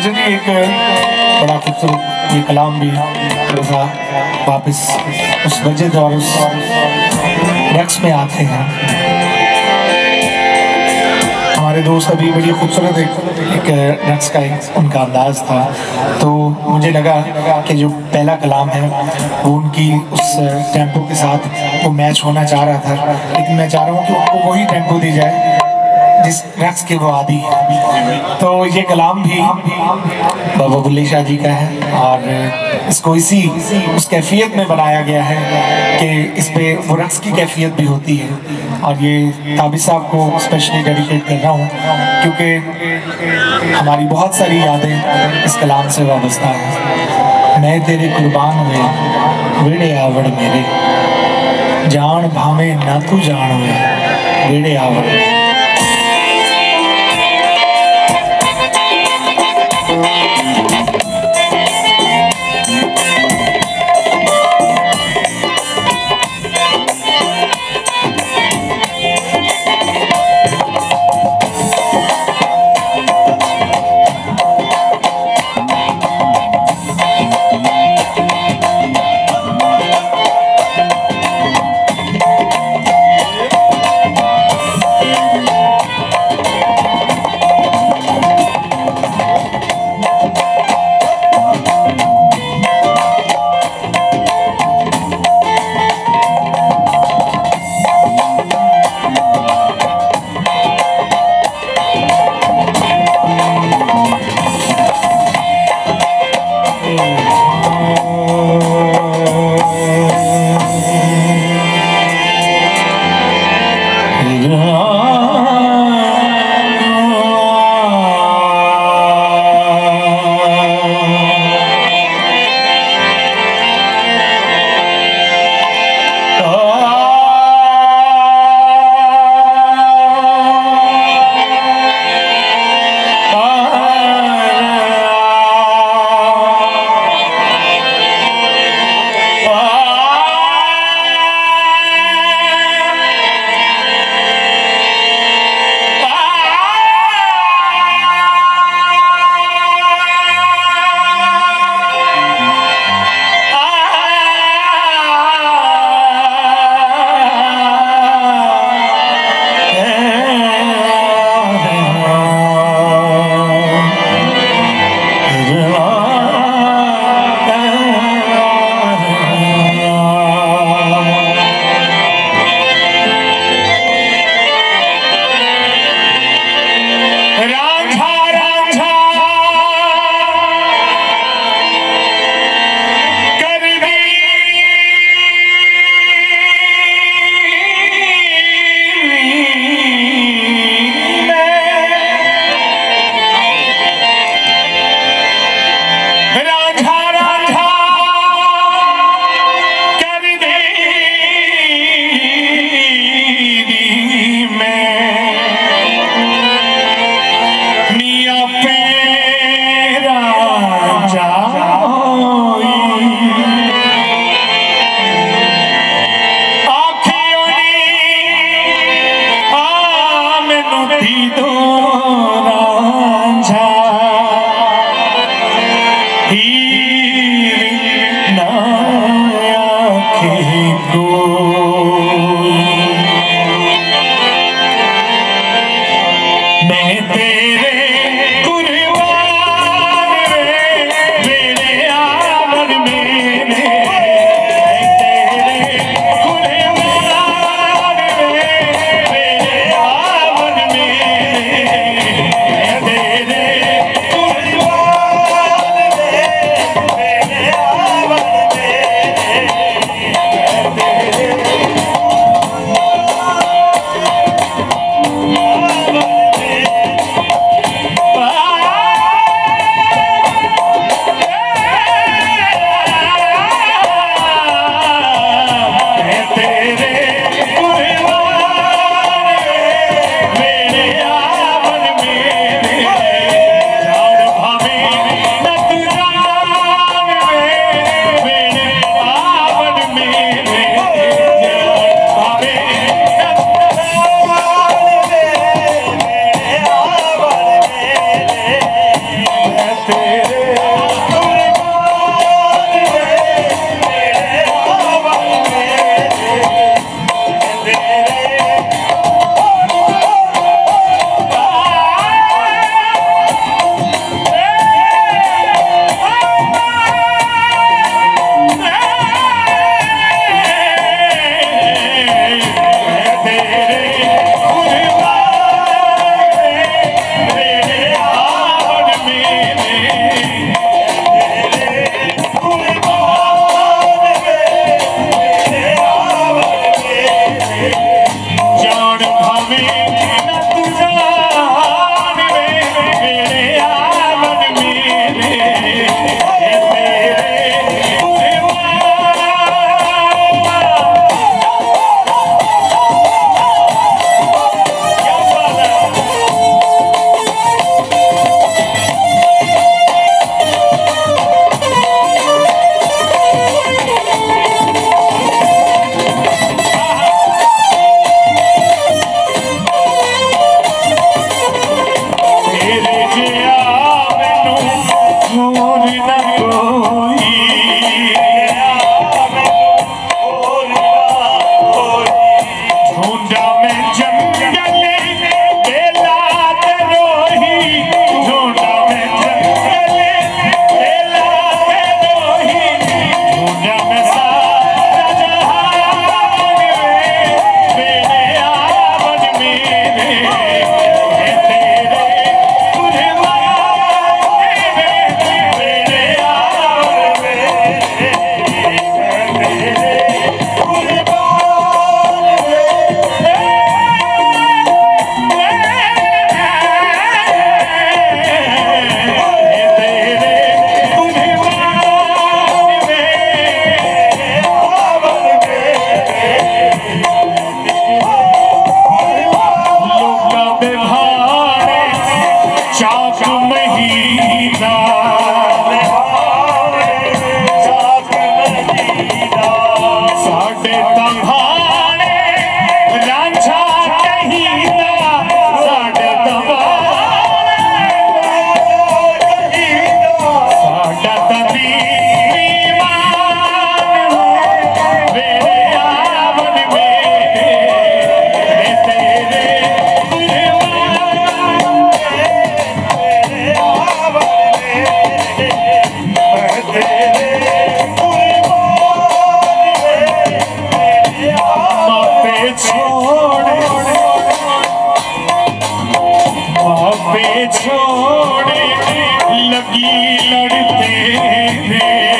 अच्छा जी, एक बड़ा खूबसूरत ये कलाम भी थोड़ा सा वापस उस वजद और उस रक्स में आते हैं। हमारे दोस्त अभी बड़ी खूबसूरत एक रक्स का उनका अंदाज था, तो मुझे लगा कि जो पहला कलाम है वो उनकी उस टेम्पो के साथ वो मैच होना चाह रहा था, लेकिन मैं चाह रहा हूँ कि उनको वही टेम्पो दी जाए जिस रक्स के वो आदि है। तो ये कलाम भी बाबा बुल्ले शाह जी का है और इसको इसी उस कैफियत में बनाया गया है कि इस पे वो रक्स की कैफियत भी होती है। और ये ताबिद साहब को स्पेशली डेडिकेट कर रहा हूँ क्योंकि हमारी बहुत सारी यादें इस कलाम से वाबस्ता है। मैं तेरे कुर्बान हुए वेड़े आवड़ मेरे, जान भावे ना तू जान हुए वेड़े आवड़ मेरे। और न कोई ढूंढा मैं जंगल बेला रोही, ढूंढा मैं जंगल बेला रोही, ढूंढा मैं सारा जहान मेरे आवन मेरे तेरे छोड़े लगी लड़ते थे।